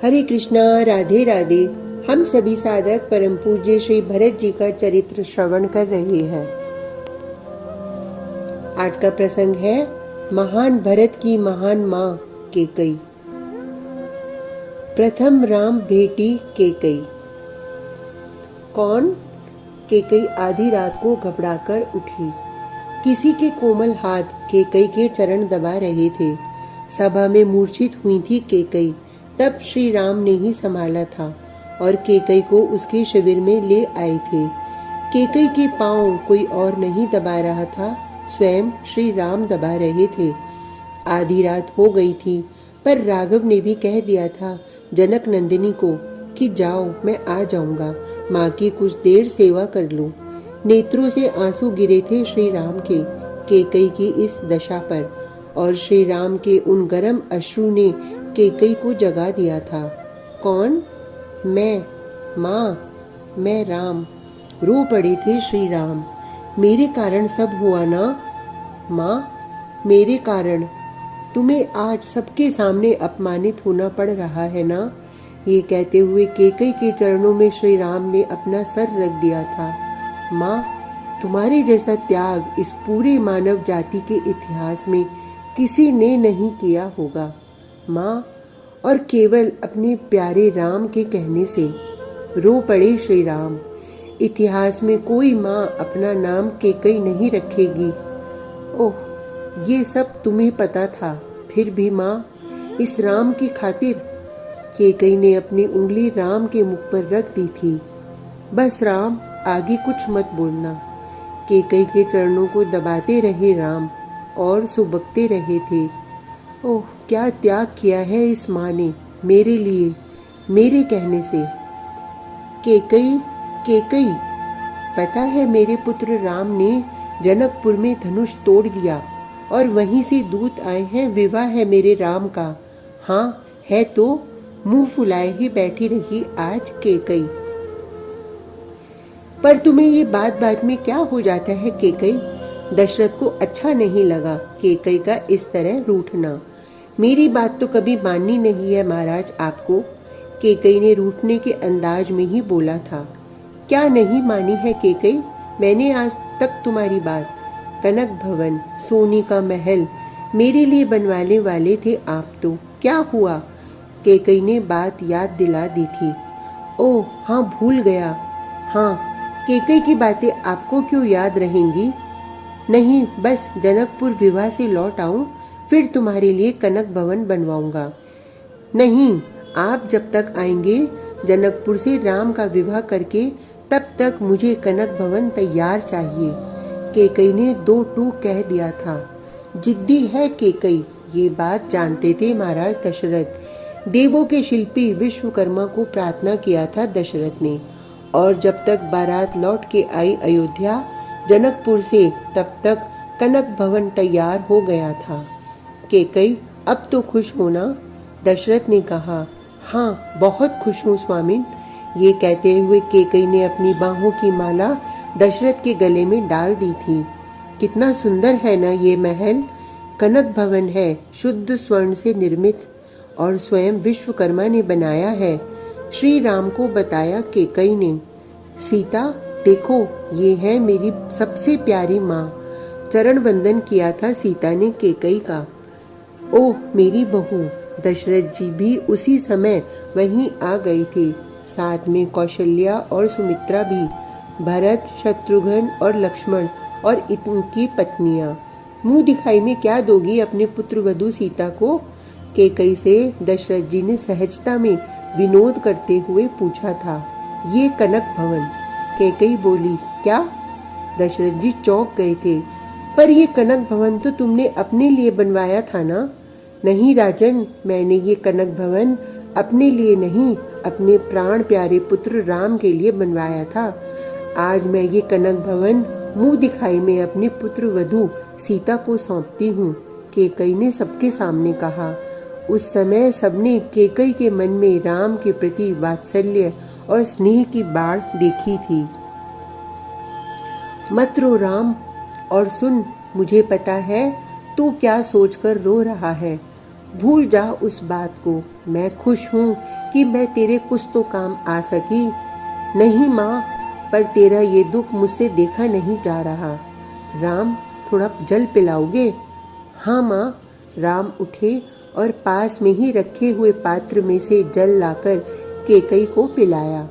हरे कृष्णा, राधे राधे। हम सभी साधक परम पूज्य श्री भरत जी का चरित्र श्रवण कर रहे हैं। आज का प्रसंग है महान भरत की महान मां केकई। प्रथम राम भेटी केकई। कौन? केकई आधी रात को घबराकर उठी। किसी के कोमल हाथ केकई के चरण दबा रहे थे। सभा में मूर्छित हुई थी केकई। तब श्री राम ने ही संभाला था और केकई को उसके शिविर में ले आए थे। केकई के पांव कोई और नहीं दबा रहा था, स्वयं श्री राम दबा रहे थे। आधी रात हो गई थी, पर राघव ने भी कह दिया था जनक नंदिनी को कि जाओ, मैं आ जाऊंगा, माँ की कुछ देर सेवा कर लो। नेत्रों से आंसू गिरे थे श्री राम के केकई की इस दशा पर, और श्री राम के उन गर्म अश्रु ने केकई को जगा दिया था। कौन? मैं, माँ, मैं राम। रो पड़े थे श्री राम। मेरे कारण सब हुआ ना माँ, मेरे कारण तुम्हें आज सबके सामने अपमानित होना पड़ रहा है ना। ये कहते हुए केकई के चरणों में श्री राम ने अपना सर रख दिया था। माँ, तुम्हारे जैसा त्याग इस पूरे मानव जाति के इतिहास में किसी ने नहीं किया होगा माँ। और केवल अपने प्यारे राम के कहने से रो पड़े श्री राम। इतिहास में कोई माँ अपना नाम केकई नहीं रखेगी। ओह, ये सब तुम्हें पता था, फिर भी माँ, इस राम की खातिर। केकई ने अपनी उंगली राम के मुख पर रख दी थी। बस राम, आगे कुछ मत बोलना। केकई के चरणों को दबाते रहे राम और सुबकते रहे थे। ओह, क्या त्याग किया है इस माँ ने मेरे लिए, मेरे कहने से। केकई, केकई, पता है मेरे पुत्र राम ने जनकपुर में धनुष तोड़ दिया और वहीं से दूत आए हैं, विवाह है मेरे राम का। हाँ है तो, मुंह फुलाए ही बैठी रही आज केकई। पर तुम्हें ये बात बात में क्या हो जाता है केकई? दशरथ को अच्छा नहीं लगा केकई का इस तरह रूठना। मेरी बात तो कभी माननी नहीं है महाराज आपको, केकई ने रूठने के अंदाज में ही बोला था। क्या नहीं मानी है केकई? मैंने आज तक तुम्हारी बात। कनक भवन, सोने का महल मेरे लिए बनवाने वाले थे आप, तो क्या हुआ? केकई ने बात याद दिला दी थी। ओह हाँ, भूल गया। हाँ, केकई की बातें आपको क्यों याद रहेंगी? नहीं, बस जनकपुर विवाह से लौट आऊं, फिर तुम्हारे लिए कनक भवन बनवाऊंगा। नहीं, आप जब तक आएंगे जनकपुर से राम का विवाह करके, तब तक मुझे कनक भवन तैयार चाहिए। केकई ने दो टूक कह दिया था। जिद्दी है केकई, ये बात जानते थे महाराज दशरथ। देवों के शिल्पी विश्वकर्मा को प्रार्थना किया था दशरथ ने, और जब तक बारात लौट के आई अयोध्या जनकपुर से, तब तक कनक भवन तैयार हो गया था। केकई, अब तो खुश होना? दशरथ ने कहा। हाँ, बहुत खुश हूँ स्वामिन। ये कहते हुए केकई ने अपनी बाहों की माला दशरथ के गले में डाल दी थी। कितना सुंदर है ना ये महल। कनक भवन है, शुद्ध स्वर्ण से निर्मित, और स्वयं विश्वकर्मा ने बनाया है, श्री राम को बताया केकई ने। सीता देखो, ये है मेरी सबसे प्यारी माँ। चरण वंदन किया था सीता ने केकई का। ओह मेरी बहू। दशरथ जी भी उसी समय वहीं आ गए थे, साथ में कौशल्या और सुमित्रा भी, भरत, शत्रुघ्न और लक्ष्मण और इनकी पत्नियां। मुंह दिखाई में क्या दोगी अपने पुत्र वधू सीता को? केकई से दशरथ जी ने सहजता में विनोद करते हुए पूछा था। ये कनक भवन। केकई बोली, क्या? दशरथ जी चौंक गए थे। पर ये कनक भवन तो तुमने अपने लिए बनवाया था ना? नहीं राजन, मैंने ये कनक भवन अपने लिए नहीं, अपने प्राण प्यारे पुत्र राम के लिए बनवाया था। आज मैं ये कनक भवन मुंह दिखाई में अपने पुत्र वधू सीता को सौंपती हूँ, केकई ने सबके सामने कहा। उस समय सबने केकई के मन में राम के प्रति वात्सल्य और स्नेह की बाढ़ देखी थी। मत रो राम, और सुन, मुझे पता है तू क्या सोचकर रो रहा है। भूल जा उस बात को। मैं खुश हूँ कि मैं तेरे कुछ तो काम आ सकी। नहीं माँ, पर तेरा ये दुख मुझसे देखा नहीं जा रहा। राम, थोड़ा जल पिलाओगे? हाँ माँ। राम उठे और पास में ही रखे हुए पात्र में से जल लाकर केकई को पिलाया।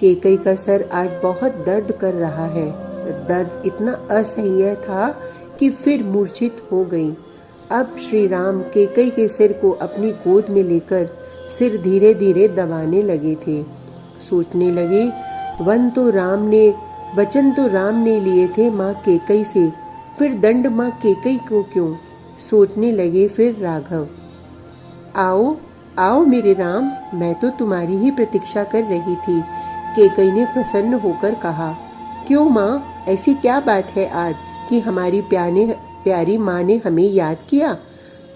केकई का सर आज बहुत दर्द कर रहा है। दर्द इतना असह्य था कि फिर मूर्छित हो गई। अब श्री राम केकई के सिर को अपनी गोद में लेकर सिर धीरे धीरे दबाने लगे थे। सोचने लगे, वचन तो राम ने लिए थे माँ केकई से, फिर दंड माँ केकई को क्यों? सोचने लगे फिर राघव। आओ आओ मेरे राम, मैं तो तुम्हारी ही प्रतीक्षा कर रही थी। केकई ने प्रसन्न होकर कहा। क्यों माँ, ऐसी क्या बात है आज कि हमारी प्यारी माँ ने हमें याद किया?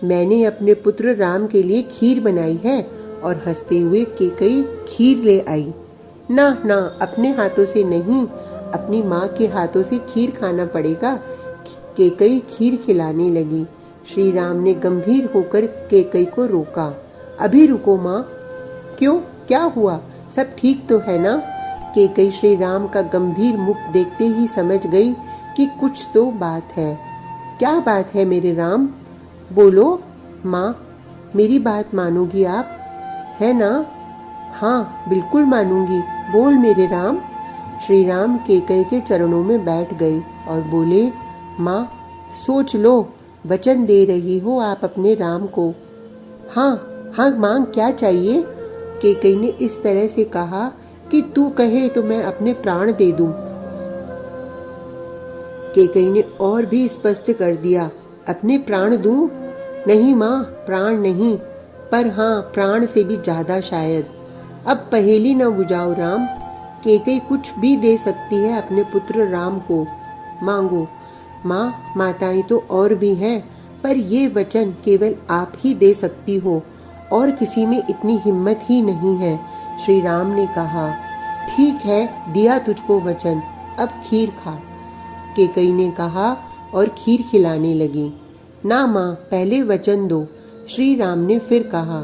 मैंने अपने पुत्र राम के लिए खीर बनाई है। और हंसते हुए केकई खीर ले आई। ना ना, अपने हाथों से नहीं, अपनी माँ के हाथों से खीर खाना पड़ेगा। केकई खीर खिलाने लगी। श्री राम ने गंभीर होकर केकई को रोका। अभी रुको माँ। क्यों, क्या हुआ? सब ठीक तो है ना? केकई श्री राम का गंभीर मुख देखते ही समझ गई कि कुछ तो बात है। क्या बात है मेरे राम? बोलो माँ, मेरी बात मानोगी आप, है ना? हाँ, बिल्कुल मानूंगी। बोल मेरे राम। श्री राम केकई के चरणों में बैठ गए और बोले, माँ, सोच लो, वचन दे रही हो आप अपने राम को। हाँ हाँ, मांग, क्या चाहिए? केकई ने इस तरह से कहा कि तू कहे तो मैं अपने प्राण दे दूं। केकई ने और भी स्पष्ट कर दिया, अपने प्राण दूं? नहीं माँ, प्राण नहीं, पर हाँ, प्राण से भी ज्यादा शायद। अब पहेली न बुझाओ राम। केकई कुछ भी दे सकती है अपने पुत्र राम को। मांगो माँ, माताएं तो और भी हैं, पर ये वचन केवल आप ही दे सकती हो, और किसी में इतनी हिम्मत ही नहीं है। श्री राम ने कहा, ठीक है, दिया तुझको वचन, अब खीर खा। केकई ने कहा और खीर खिलाने लगी। ना माँ, पहले वचन दो। श्री राम ने फिर कहा,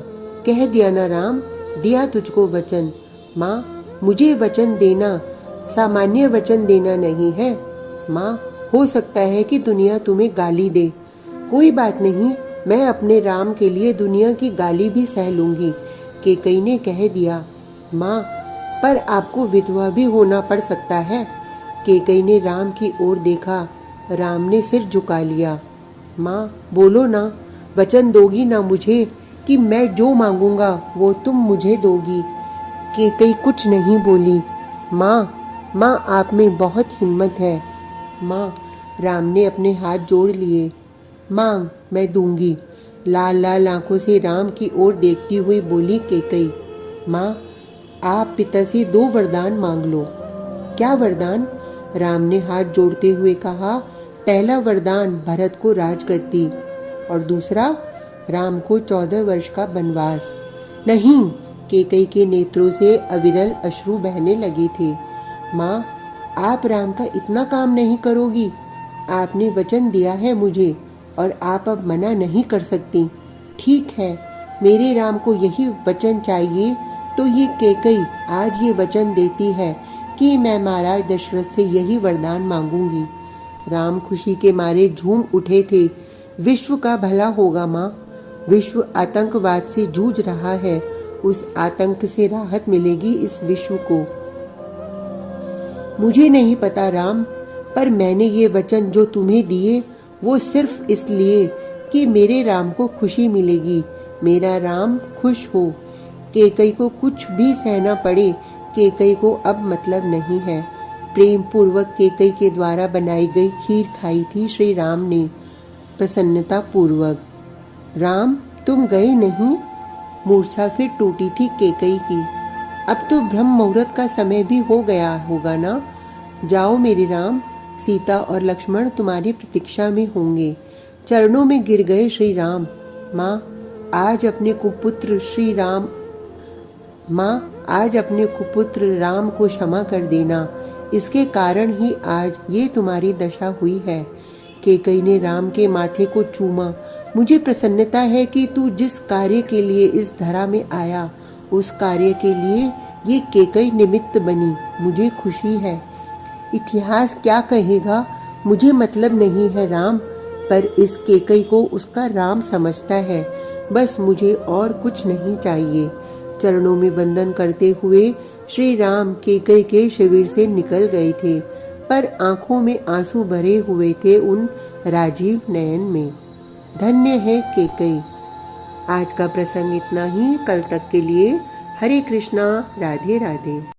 कह दिया ना राम, दिया तुझको वचन। माँ, मुझे वचन देना सामान्य वचन देना नहीं है। माँ, हो सकता है कि दुनिया तुम्हें गाली दे। कोई बात नहीं, मैं अपने राम के लिए दुनिया की गाली भी सह लूंगी। केकई ने कह दिया। माँ, पर आपको विधवा भी होना पड़ सकता है। केकई ने राम की ओर देखा। राम ने सिर झुका लिया। माँ, बोलो ना, वचन दोगी ना मुझे कि मैं जो मांगूंगा वो तुम मुझे दोगी? केकई कुछ नहीं बोली। माँ, आप में बहुत हिम्मत है। माँ, राम ने अपने हाथ जोड़ लिए। मांग, मैं दूंगी। लाल लाल आंखों से राम की ओर देखती हुई बोली केकई। माँ, आप पिता से 2 वरदान मांग लो। क्या वरदान? राम ने हाथ जोड़ते हुए कहा। पहला वरदान भरत को राजगद्दी, और दूसरा राम को 14 वर्ष का वनवास। नहीं, केकई के नेत्रों से अविरल अश्रु बहने लगे थे। माँ, आप राम का इतना काम नहीं करोगी? आपने वचन दिया है मुझे, और आप अब मना नहीं कर सकती। ठीक है, मेरे राम को यही वचन चाहिए, तो ये केकई आज ये वचन देती है कि मैं महाराज दशरथ से यही वरदान मांगूंगी। राम खुशी के मारे झूम उठे थे। विश्व का भला होगा माँ। विश्व आतंकवाद से जूझ रहा है, उस आतंक से राहत मिलेगी इस विश्व को। मुझे नहीं पता राम, पर मैंने ये वचन जो तुम्हें दिए वो सिर्फ इसलिए कि मेरे राम को खुशी मिलेगी, मेरा राम खुश हो। केकई को कुछ भी सहना पड़े, केकई को अब मतलब नहीं है। प्रेम पूर्वक केकई के द्वारा बनाई गई खीर खाई थी श्री राम ने, प्रसन्नता पूर्वक। राम, तुम गए नहीं? मूर्छा फिर टूटी थी केकई की। अब तो ब्रह्म मुहूर्त का समय भी हो गया होगा ना? जाओ मेरे राम, सीता और लक्ष्मण तुम्हारी प्रतीक्षा में होंगे। चरणों में गिर गए श्री राम। माँ, आज अपने कुपुत्र राम को क्षमा कर देना। इसके कारण ही आज ये तुम्हारी दशा हुई है। केकई ने राम के माथे को चूमा। मुझे प्रसन्नता है कि तू जिस कार्य के लिए इस धरा में आया उस कार्य के लिए ये केकई निमित्त बनी। मुझे खुशी है। इतिहास क्या कहेगा मुझे मतलब नहीं है राम, पर इस केकई को उसका राम समझता है। बस मुझे और कुछ नहीं चाहिए। चरणों में वंदन करते हुए श्री राम केकई के शिविर से निकल गए थे, पर आंखों में आंसू भरे हुए थे उन राजीव नयन में। धन्य है केकई। आज का प्रसंग इतना ही। कल तक के लिए हरे कृष्णा, राधे राधे।